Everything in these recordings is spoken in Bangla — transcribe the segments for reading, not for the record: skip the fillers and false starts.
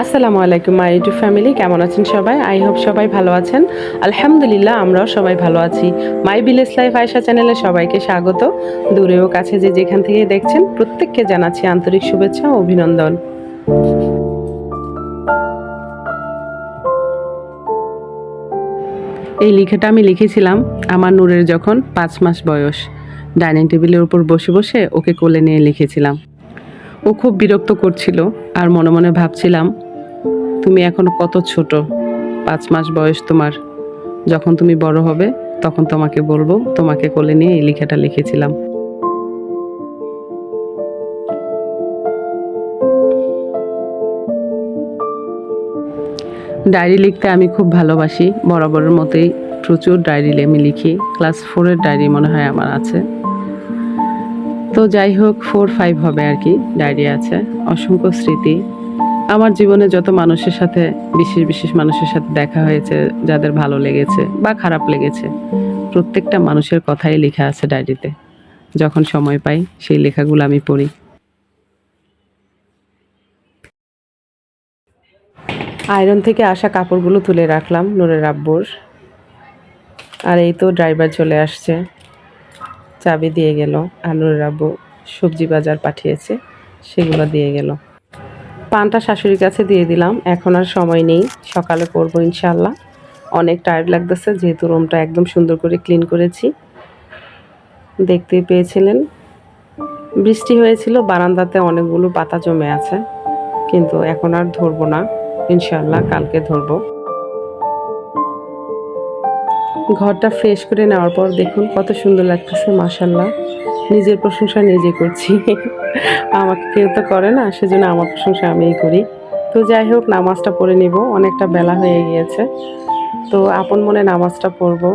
আসসালামু আলাইকুম মাই ইউটিউব ফ্যামিলি, কেমন আছেন সবাই? আই হোপ সবাই ভালো আছেন। আলহামদুলিল্লাহ, আমরাও সবাই ভালো আছি। মাই ভিলেজ লাইফ আয়েশা চ্যানেলে সবাইকে স্বাগত। দূরে ও কাছে যে যেখান থেকে দেখছেন প্রত্যেককে জানাচ্ছি আন্তরিক শুভেচ্ছা ও অভিনন্দন। এই লেখাটা আমি লিখেছিলাম আমার নূরের যখন 5 মাস বয়স। ডাইনিং টেবিলের উপর বসে বসে ওকে কোলে নিয়ে লিখেছিলাম। ও খুব বিরক্ত করছিল আর মনে মনে ভাবছিলাম, তুমি এখনো কত ছোট, 5 মাস বয়স তোমার। যখন তুমি বড় হবে তখন তোমাকে বলবো। তোমাকে কোলে নিয়ে এই লেখাটা লিখেছিলাম। ডায়েরি লিখতে আমি খুব ভালোবাসি। বরাবরের মতোই প্রচুর ডায়েরি আমি লিখি। ক্লাস 4-এর ডায়েরি মনে হয় আমার আছে। তো যাই হোক, 4-5 হবে আর কি, ডায়েরি আছে। অসংখ্য স্মৃতি। আমার জীবনে যত মানুষের সাথে, বিশেষ বিশেষ মানুষের সাথে দেখা হয়েছে, যাদের ভালো লেগেছে বা খারাপ লেগেছে, প্রত্যেকটা মানুষের কথাই লেখা আছে ডায়েরিতে। যখন সময় পাই সেই লেখাগুলো আমি পড়ি। আয়রন থেকে আসা কাপড়গুলো তুলে রাখলাম নূরের আব্বুর। আর এই তো ড্রাইভার চলে আসছে, চাবি দিয়ে গেল। আর নূরের আব্বু সবজি বাজার পাঠিয়েছে, সেগুলো দিয়ে গেল। পানটা শাশুড়ির কাছে দিয়ে দিলাম, এখন আর সময় নেই, সকালে করবো ইনশাল্লাহ। অনেক টায়ার্ড লাগতেছে, যেহেতু রুমটা একদম সুন্দর করে ক্লিন করেছি। দেখতেই পেয়েছিলেন বৃষ্টি হয়েছিল, বারান্দাতে অনেকগুলো পাতা জমে আছে, কিন্তু এখন আর ধরবো না, ইনশাল্লাহ কালকে ধরবো। ঘরটা ফ্রেশ করে নেওয়ার পর দেখুন কত সুন্দর লাগতেছে, মাশাল্লাহ। নিজের প্রশংসা নিজে করছি। আমাকে কেউ তো করে না, সেজন্য আমার প্রশংসা আমিই করি। তো যাই হোক, নামাজটা পড়ে নিব, অনেকটা বেলা হয়ে গিয়েছে। তো আপন মনে নামাজটা পড়বো।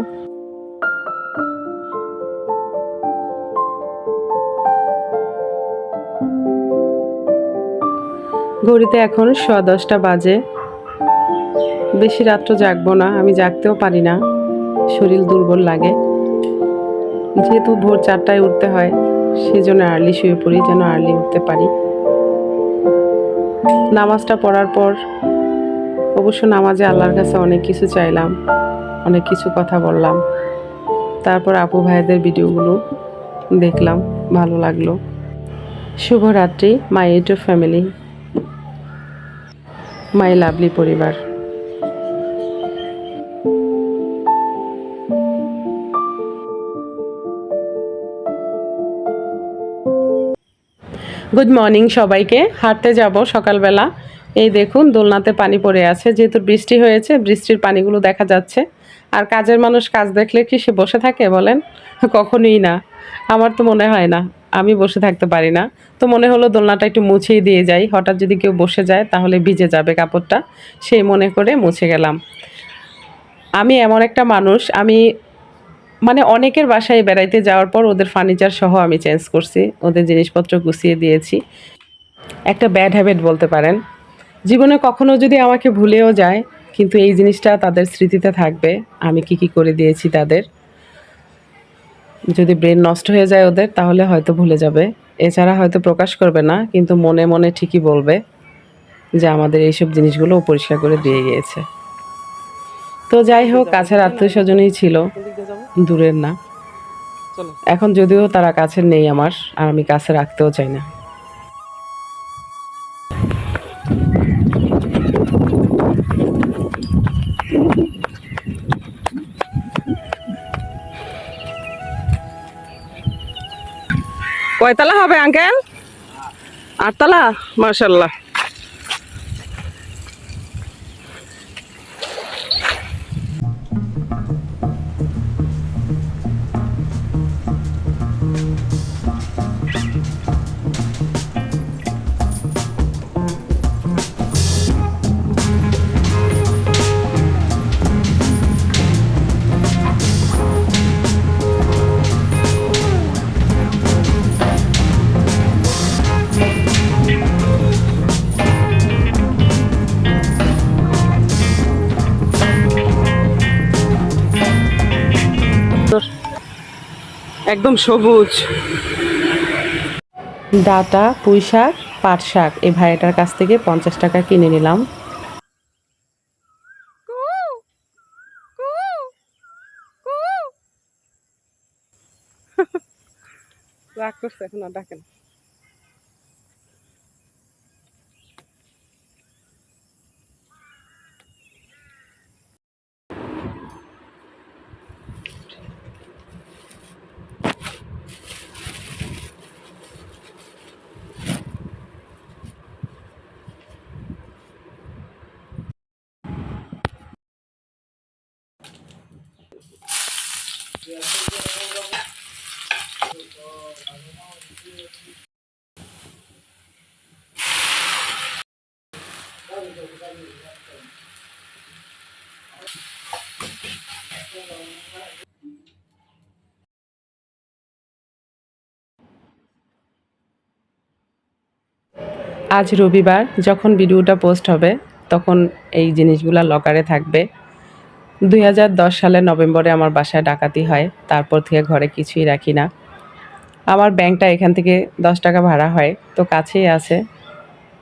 ঘড়িতে এখন 10:15 বাজে। বেশি রাত্র জাগবো না, আমি জাগতেও পারি না, শরীর দুর্বল লাগে। যেহেতু ভোর 4টায় উঠতে হয়, সেজন্য আর্লি শুয়ে পড়ি, যেন আর্লি উঠতে পারি। নামাজটা পড়ার পর অবশ্য নামাজে আল্লাহর কাছে অনেক কিছু চাইলাম, অনেক কিছু কথা বললাম। তারপর আপু ভাইদের ভিডিওগুলো দেখলাম, ভালো লাগলো। শুভরাত্রি my YouTube family, my lovely পরিবার। গুড মর্নিং সবাইকে। হাঁটতে যাব সকালবেলা। এই দেখুন দোলনাতে পানি পড়ে আছে, যেহেতু বৃষ্টি হয়েছে, বৃষ্টির পানিগুলো দেখা যাচ্ছে। আর কাজের মানুষ কাজ দেখলে কি সে বসে থাকে বলেন? কখনোই না। আমার তো মনে হয় না, আমি বসে থাকতে পারি না। তো মনে হলো দোলনাটা একটু মুছেই দিয়ে যাই, হঠাৎ যদি কেউ বসে যায় তাহলে ভিজে যাবে কাপড়টা, সেই মনে করে মুছে গেলাম। আমি এমন একটা মানুষ, আমি মানে অনেকের বাসায় বেড়াইতে যাওয়ার পর ওদের ফার্নিচার সহ আমি চেঞ্জ করছি, ওদের জিনিসপত্র গুছিয়ে দিয়েছি। একটা ব্যাড হ্যাবিট বলতে পারেন। জীবনে কখনো যদি আমাকে ভুলেও যায়, কিন্তু এই জিনিসটা তাদের স্মৃতিতে থাকবে, আমি কি কি করে দিয়েছি তাদের। যদি ব্রেন নষ্ট হয়ে যায় ওদের, তাহলে হয়তো ভুলে যাবে, এছাড়া হয়তো প্রকাশ করবে না, কিন্তু মনে মনে ঠিকই বলবে যে আমাদের এইসব জিনিসগুলো পরিষ্কার করে দিয়ে গিয়েছে। তো যাই হোক, কাছের আত্মীয় স্বজনই ছিল, দূরের না। এখন যদিও তারা কাছের নেই আমার, আর আমি কাছে রাখতেও চাই না। কয়তলা হবে আঙ্কেল? 8তলা, মাশাআল্লাহ। একদম সবুজ, ডাটা, পুঁই শাক পাট শাক এই ভাইটার কাছ থেকে 50 টাকা কিনে নিলাম। রাগ করছে, এখন আর ডাকেন। আজ রবিবার, যখন ভিডিওটা পোস্ট হবে তখন এই জিনিসগুলা লকারে থাকবে। 2010 সালের নভেম্বরে আমার বাসায় ডাকাতি হয়, তারপর থেকে ঘরে কিছুই রাখি না। আমার ব্যাংকটা এখান থেকে 10 টাকা ভাড়া হয়, তো কাছেই আছে।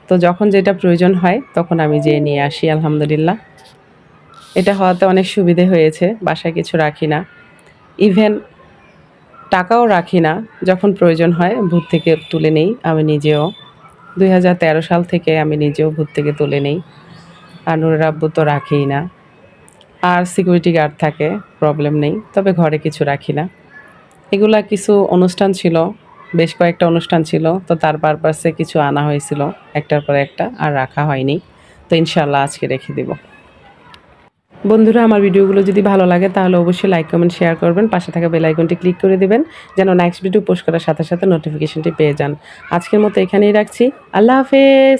তো যখন যেটা প্রয়োজন হয় তখন আমি যেয়ে নিয়ে আসি। আলহামদুলিল্লাহ, এটা হওয়াতে অনেক সুবিধে হয়েছে। বাসায় কিছু রাখি না, ইভেন টাকাও রাখি না। যখন প্রয়োজন হয় ভূত থেকে তুলে নেই আমি নিজেও। 2013 সাল থেকে আমি নিজেও ভূত থেকে তুলে নেই। আর নুরের আব্বু তো রাখেই না। আর সিকিউরিটি গার্ড থাকে, প্রবলেম নেই, তবে ঘরে কিছু রাখি না। এগুলা কিছু অনুষ্ঠান ছিল, বেশ কয়েকটা অনুষ্ঠান ছিল, তো তার পারপাসে কিছু আনা হয়েছিল একটার পর একটা, আর রাখা হয়নি। তো ইনশাল্লাহ আজকে রেখে দেব। বন্ধুরা, আমার ভিডিওগুলো যদি ভালো লাগে তাহলে অবশ্যই লাইক কমেন্ট শেয়ার করবেন, পাশে থাকা বেল আইকনটি ক্লিক করে দিবেন যেন নেক্সট ভিডিও পোস্ট করার সাথে সাথে নোটিফিকেশনটি পেয়ে যান। আজকের মতো এখানেই রাখছি। আল্লাহ হাফেজ।